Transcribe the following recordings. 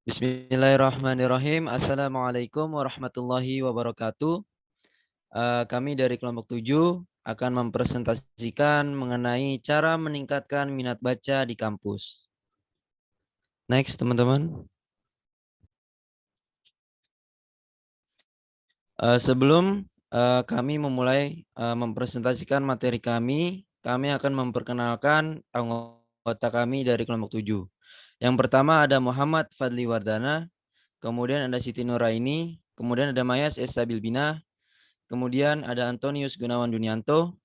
Bismillahirrahmanirrahim. Assalamualaikum warahmatullahi wabarakatuh. Kami dari kelompok 7 akan mempresentasikan mengenai cara meningkatkan minat baca di kampus. Next, teman-teman. Sebelum kami memulai mempresentasikan materi kami akan memperkenalkan anggota kami dari kelompok 7. Yang pertama ada Muhammad Fadli Wardana, kemudian ada Siti Nuraini, kemudian ada Mayas S. Sabilbina, kemudian ada Antonius Gunawan Dunianto,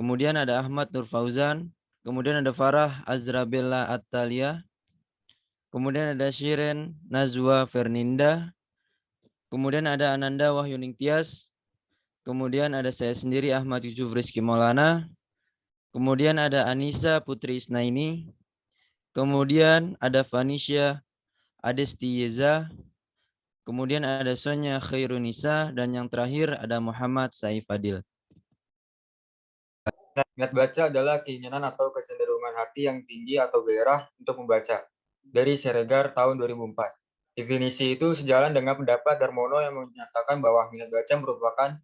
kemudian ada Ahmad Nur Fauzan, kemudian ada Farah Azrabella Atalia, kemudian ada Shiren Nazwa Ferninda, kemudian ada Ananda Wahyuning Tias, kemudian ada saya sendiri Ahmad Yusuf Rizky Maulana, kemudian ada Anissa Putri Isnaini, kemudian ada Vanisha Adesti Yeza, kemudian ada Sonya Khairunisa, dan yang terakhir ada Muhammad Saif Fadil. Minat baca adalah keinginan atau kecenderungan hati yang tinggi atau gairah untuk membaca. Dari Siregar tahun 2004. Definisi itu sejalan dengan pendapat Darmono yang menyatakan bahwa minat baca merupakan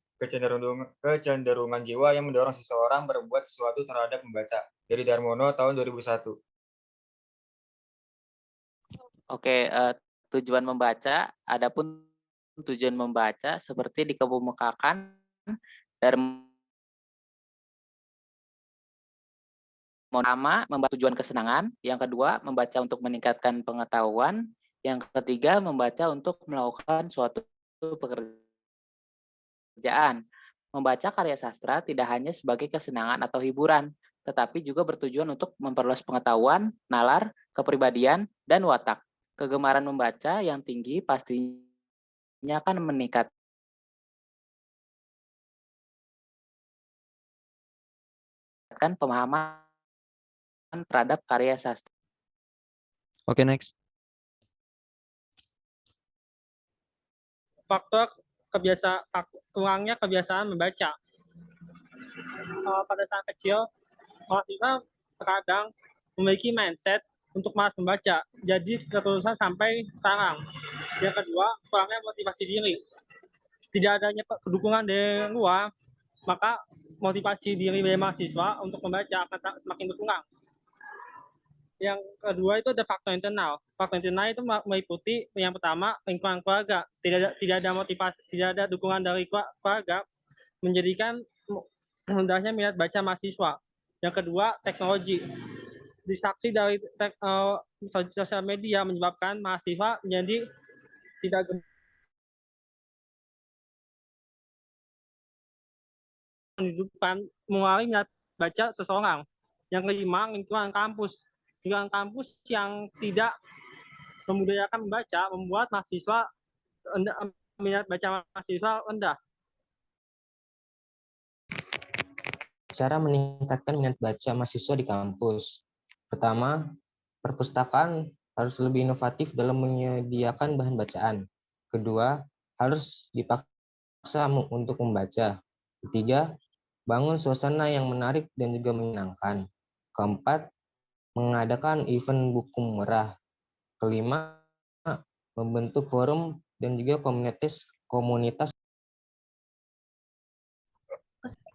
kecenderungan jiwa yang mendorong seseorang berbuat sesuatu terhadap membaca. Dari Darmono tahun 2001. Oke, tujuan membaca. Adapun tujuan membaca seperti dikemukakan dari pertama, membaca tujuan kesenangan. Yang kedua, membaca untuk meningkatkan pengetahuan. Yang ketiga, membaca untuk melakukan suatu pekerjaan. Membaca karya sastra tidak hanya sebagai kesenangan atau hiburan, tetapi juga bertujuan untuk memperluas pengetahuan, nalar, kepribadian, dan watak. Kegemaran membaca yang tinggi pastinya akan meningkatkan pemahaman terhadap karya sastra. Oke, next. Faktor kurangnya kebiasaan membaca. Pada saat kecil, orang kita terkadang memiliki mindset untuk malas membaca, jadi keterusan sampai sekarang. Yang kedua, kurangnya motivasi diri. Tidak adanya dukungan dari luar, maka motivasi diri dari mahasiswa untuk membaca akan semakin berkurang. Yang kedua itu ada faktor internal. Faktor internal itu meliputi yang pertama lingkungan keluarga. Tidak ada motivasi, tidak ada dukungan dari keluarga, menjadikan mudahnya minat baca mahasiswa. Yang kedua teknologi. Distraksi dari sosial media menyebabkan mahasiswa menjadi tidak menunjukkan mengalami minat baca seseorang. Yang kelima lingkungan kampus. Lingkungan kampus yang tidak membudayakan membaca membuat mahasiswa minat baca mahasiswa rendah. Cara meningkatkan minat baca mahasiswa di kampus. Pertama, perpustakaan harus lebih inovatif dalam menyediakan bahan bacaan. Kedua, harus dipaksa untuk membaca. Ketiga, bangun suasana yang menarik dan juga menyenangkan. Keempat, mengadakan event buku murah. Kelima, membentuk forum dan juga komunitas.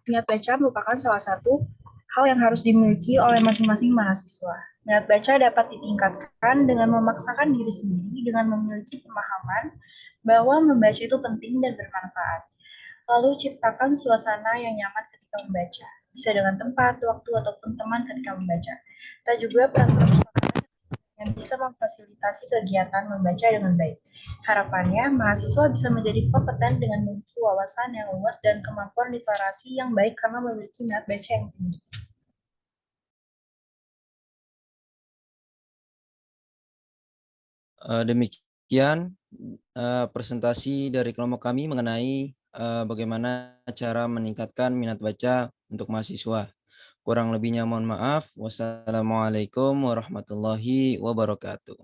Minat baca merupakan salah satu hal yang harus dimiliki oleh masing-masing mahasiswa. Minat baca dapat ditingkatkan dengan memaksakan diri sendiri dengan memiliki pemahaman bahwa membaca itu penting dan bermanfaat. Lalu ciptakan suasana yang nyaman ketika membaca. Bisa dengan tempat, waktu, ataupun teman ketika membaca. Kita juga perlu perpustakaan yang bisa memfasilitasi kegiatan membaca dengan baik. Harapannya, mahasiswa bisa menjadi kompeten dengan memiliki wawasan yang luas dan kemampuan literasi yang baik karena memiliki minat baca yang tinggi. Demikian presentasi dari kelompok kami mengenai bagaimana cara meningkatkan minat baca untuk mahasiswa. Kurang lebihnya mohon maaf. Wassalamualaikum warahmatullahi wabarakatuh.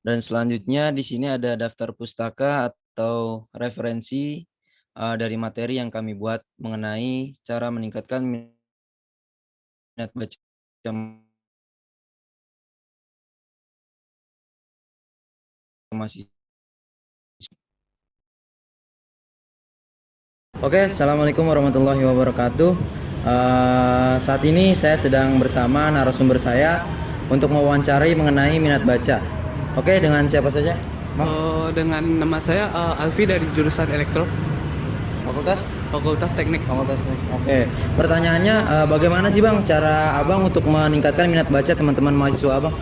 Dan selanjutnya di sini ada daftar pustaka atau referensi dari materi yang kami buat mengenai cara meningkatkan minat baca mahasiswa. Oke, assalamualaikum warahmatullahi wabarakatuh. Saat ini saya sedang bersama narasumber saya untuk mewawancarai mengenai minat baca. Oke, dengan siapa saja? Dengan nama saya Alfi dari jurusan Elektro, Fakultas? Fakultas Teknik. Oke, pertanyaannya bagaimana sih Bang cara Abang untuk meningkatkan minat baca teman-teman mahasiswa Abang?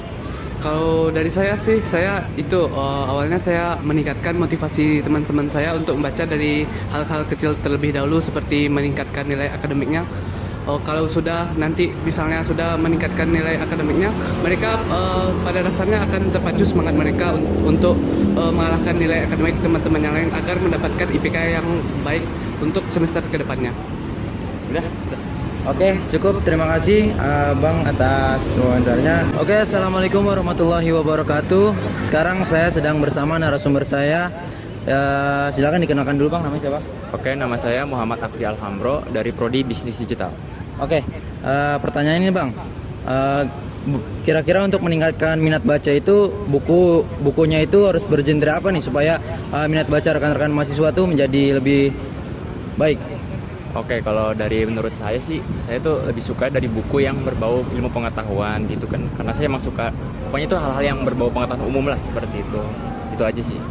Kalau dari saya sih, saya itu awalnya saya meningkatkan motivasi teman-teman saya untuk membaca dari hal-hal kecil terlebih dahulu seperti meningkatkan nilai akademiknya. Kalau sudah nanti misalnya sudah meningkatkan nilai akademiknya, mereka pada dasarnya akan terpacu semangat mereka untuk mengalahkan nilai akademik teman-teman yang lain agar mendapatkan IPK yang baik untuk semester kedepannya. Udah. Oke, cukup. Terima kasih Bang atas wawancaranya. Oke, assalamualaikum warahmatullahi wabarakatuh. Sekarang saya sedang bersama narasumber saya. Silakan dikenalkan dulu Bang, namanya siapa? Oke, nama saya Muhammad Akfi Alhamro dari Prodi Bisnis Digital. Oke, pertanyaan ini Bang. Kira-kira untuk meningkatkan minat baca itu bukunya itu harus bergenre apa nih supaya minat baca rekan-rekan mahasiswa tuh menjadi lebih baik? Oke, kalau dari menurut saya sih, saya tuh lebih suka dari buku yang berbau ilmu pengetahuan gitu kan. Karena saya emang suka, pokoknya itu hal-hal yang berbau pengetahuan umum lah seperti itu. Itu aja sih.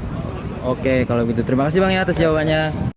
Oke, kalau gitu terima kasih Bang ya atas jawabannya.